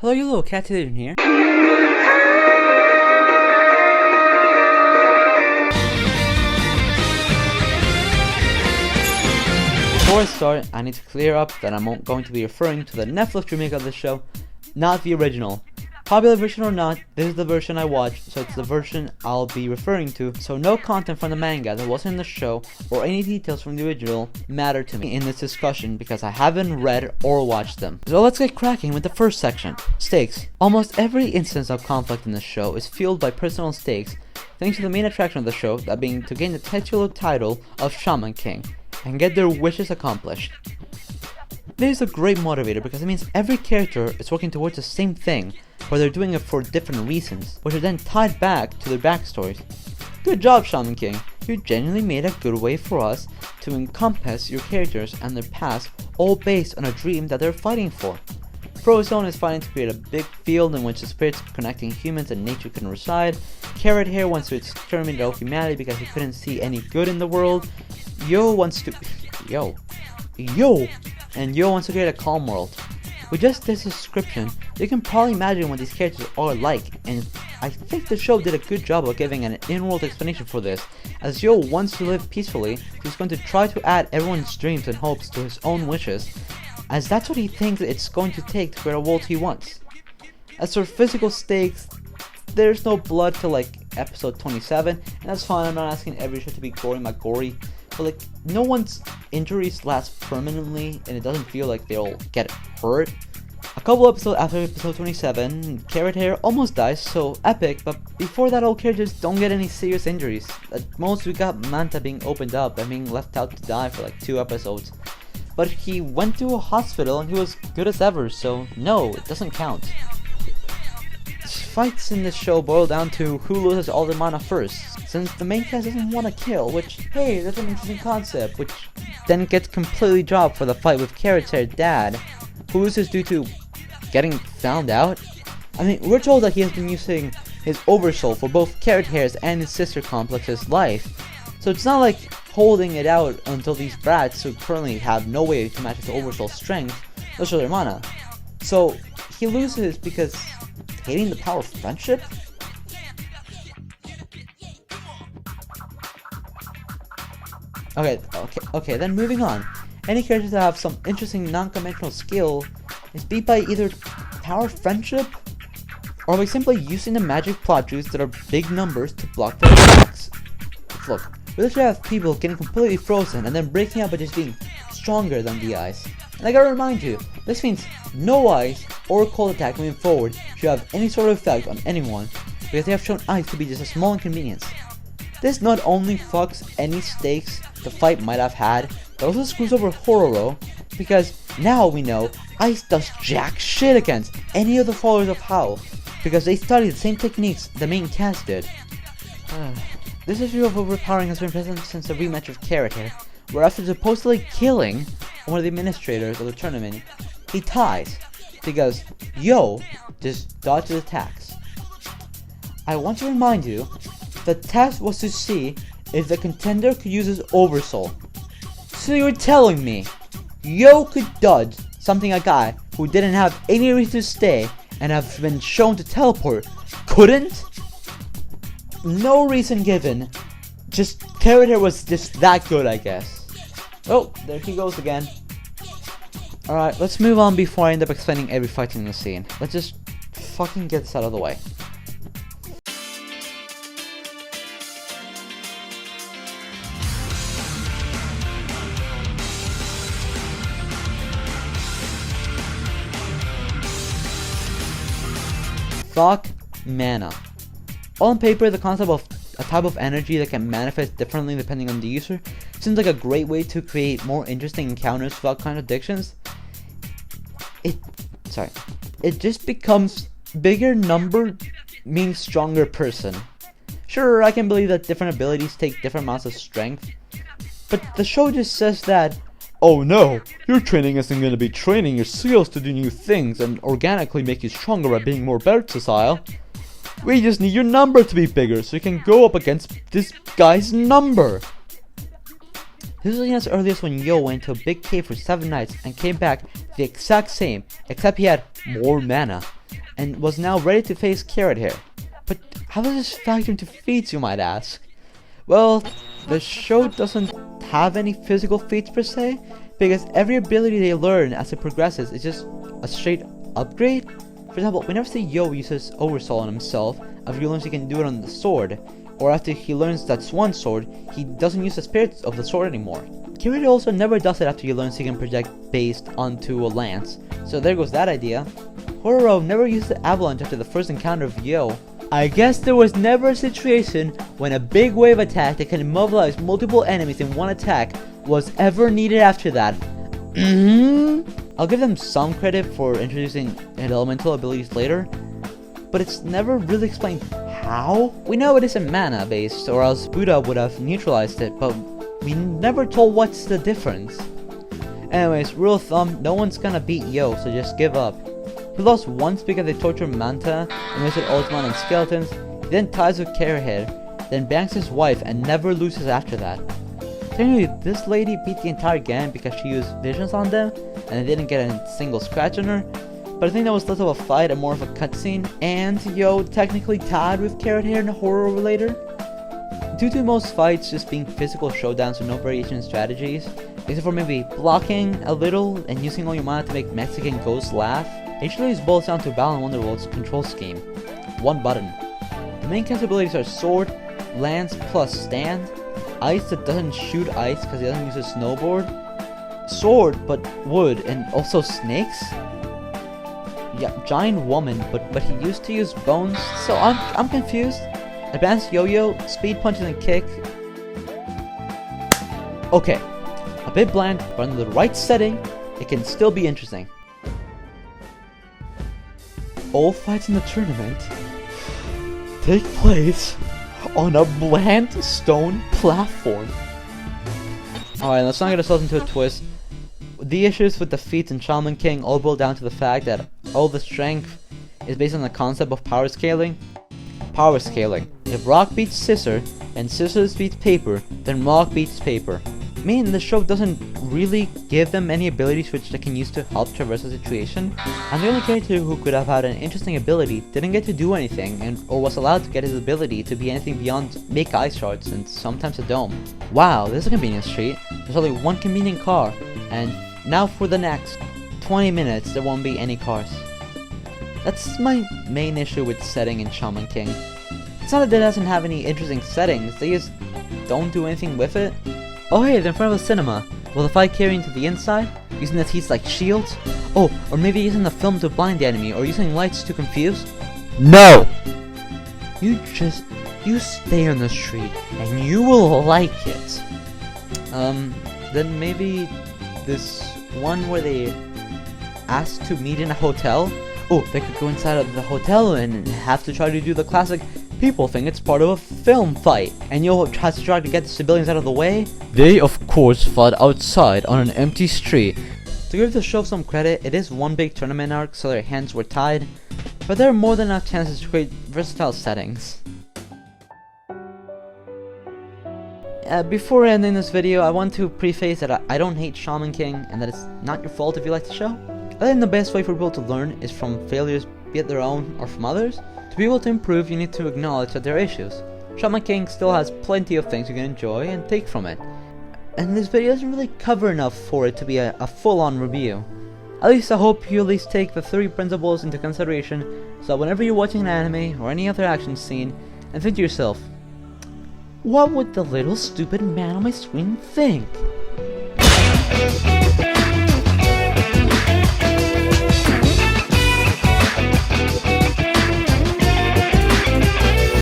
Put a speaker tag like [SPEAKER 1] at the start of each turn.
[SPEAKER 1] Hello, you little cat in here. Before I start, I need to clear up that I'm going to be referring to the Netflix remake of the show, not the original. Popular version or not, this is the version I watched, so it's the version I'll be referring to, so no content from the manga that wasn't in the show or any details from the original matter to me in this discussion because I haven't read or watched them. So let's get cracking with the first section, stakes. Almost every instance of conflict in the show is fueled by personal stakes, thanks to the main attraction of the show, that being to gain the titular title of Shaman King and get their wishes accomplished. This is a great motivator because it means every character is working towards the same thing, but they're doing it for different reasons, which are then tied back to their backstories. Good job, Shaman King. You genuinely made a good way for us to encompass your characters and their past, all based on a dream that they're fighting for. Frozone is fighting to create a big field in which the spirits connecting humans and nature can reside. Carrot Hair wants to exterminate all humanity because he couldn't see any good in the world. Yo wants to create a calm world. With just this description, you can probably imagine what these characters are like, and I think the show did a good job of giving an in-world explanation for this. As Yo wants to live peacefully, he's going to try to add everyone's dreams and hopes to his own wishes, as that's what he thinks it's going to take to create a world he wants. As for physical stakes, there's no blood till like episode 27, and that's fine. I'm not asking every show to be gory McGory, but like no one's injuries last permanently, and it doesn't feel like they'll get hurt. A couple episodes after episode 27, Carrot Hair almost dies, so epic, but before that all characters don't get any serious injuries. At most we got Manta being opened up and being left out to die for like 2 episodes. But he went to a hospital and he was good as ever, so no, it doesn't count. Fights in this show boil down to who loses all the mana first, since the main cast doesn't want to kill, which, hey, that's an interesting concept, which then gets completely dropped for the fight with Carrot Hair's dad, who loses due to getting found out. I mean, we're told that he has been using his Oversoul for both Carrot Hair's and his sister Complex's life, so it's not like holding it out until these brats who currently have no way to match his Oversoul strength lose their mana. So he loses because hating the power of friendship? Okay, then moving on. Any characters that have some interesting non-conventional skill is beat by either power of friendship or by simply using the magic plot juice that are big numbers to block their attacks. Look, we literally have people getting completely frozen and then breaking up by just being stronger than the ice. And I gotta remind you, this means no ice or cold attack moving forward should have any sort of effect on anyone, because they have shown ice to be just a small inconvenience. This not only fucks any stakes the fight might have had, but also screws over Hororo, because now we know ice does jack shit against any of the followers of Howl, because they studied the same techniques the main cast did. This issue of overpowering has been present since the rematch of Carrot Hair, where after supposedly killing one of the administrators of the tournament, he ties, because Yo just dodges attacks. I want to remind you, the test was to see if the contender could use his Oversoul. So you're telling me, Yo could dodge something a guy who didn't have any reason to stay and have been shown to teleport couldn't? No reason given, just Carrot Hair was just that good, I guess. Oh, there he goes again. Alright, let's move on before I end up explaining every fight in the scene. Let's just fucking get this out of the way. Fuck mana. On paper, the concept of a type of energy that can manifest differently depending on the user seems like a great way to create more interesting encounters without contradictions. It just becomes bigger number means stronger person. Sure, I can believe that different abilities take different amounts of strength, but the show just says that, oh no, your training isn't going to be training your skills to do new things and organically make you stronger by being more versatile. We just need your number to be bigger so you can go up against this guy's number. This was as early as when Yo went to a big cave for 7 nights and came back the exact same, except he had more mana. and was now ready to face Carrot Hair. But how does this factor into feats, you might ask? Well, the show doesn't have any physical feats per se, because every ability they learn as it progresses is just a straight upgrade. For example, we never see Yo uses Oversoul on himself after he learns he can do it on the sword, or after he learns that Swan Sword, he doesn't use the spirit of the sword anymore. Kirito also never does it after he learns he can project based onto a lance, so there goes that idea. Hororo never used the avalanche after the first encounter of Yo. I guess there was never a situation when a big wave attack that can immobilize multiple enemies in one attack was ever needed after that. I'll give them some credit for introducing elemental abilities later, but it's never really explained how. We know it isn't mana based, or else Buddha would have neutralized it, but we never told what's the difference. Anyways, rule of thumb, no one's gonna beat Yo, so just give up. He lost once because they tortured Manta and wasted Ultimate on skeletons. He then ties with Carrot, then bangs his wife and never loses after that. Technically, this lady beat the entire gang because she used visions on them and they didn't get a single scratch on her. But I think that was less of a fight and more of a cutscene, and Yo technically tied with Carrot Hair in a horror later. Due to most fights just being physical showdowns with no variation in strategies, except for maybe blocking a little and using all your mana to make Mexican ghosts laugh, it usually boils down to Balan Wonderworld's control scheme. One button. The main cast abilities are Sword, Lance plus Stand, Ice that doesn't shoot ice because he doesn't use a snowboard, Sword but wood and also snakes. Yeah, Giant Woman, but he used to use bones, so I'm confused. Advanced Yo-Yo, Speed Punches and Kick. Okay, a bit bland, but under the right setting, it can still be interesting. All fights in the tournament take place on a bland stone platform. Alright, let's not get ourselves into a twist. The issues with the feats in Shaman King all boil down to the fact that all the strength is based on the concept of power scaling. Power scaling. If rock beats scissor, and scissors beats paper, then rock beats paper. Meaning the show doesn't really give them any abilities which they can use to help traverse the situation, and the only character who could have had an interesting ability didn't get to do anything, or was allowed to get his ability to be anything beyond make ice shards and sometimes a dome. Wow, this is a convenience treat. There's only one convenient car, and now for the next 20 minutes there won't be any cars. That's my main issue with setting in Shaman King. It's not that it doesn't have any interesting settings, they just don't do anything with it. Oh hey, they're in front of a cinema. Will the fight carry into the inside? Using the teeth like shields? Oh, or maybe using the film to blind the enemy, or using lights to confuse? No! You stay on the street, and you will like it. Then maybe this one where they asked to meet in a hotel? Oh, they could go inside of the hotel and have to try to do the classic people think it's part of a film fight, and you'll have to try to get the civilians out of the way. They of course fought outside on an empty street. To give the show some credit, it is one big tournament arc, so their hands were tied, but there are more than enough chances to create versatile settings. Before ending this video, I want to preface that I don't hate Shaman King, and that it's not your fault if you like the show. I think the best way for people to learn is from failures, be it their own or from others. To be able to improve, you need to acknowledge that there are issues. Shaman King still has plenty of things you can enjoy and take from it, and this video doesn't really cover enough for it to be a full-on review. At least I hope you at least take the 3 principles into consideration, so that whenever you're watching an anime or any other action scene, and think to yourself, what would the little stupid man on my screen think?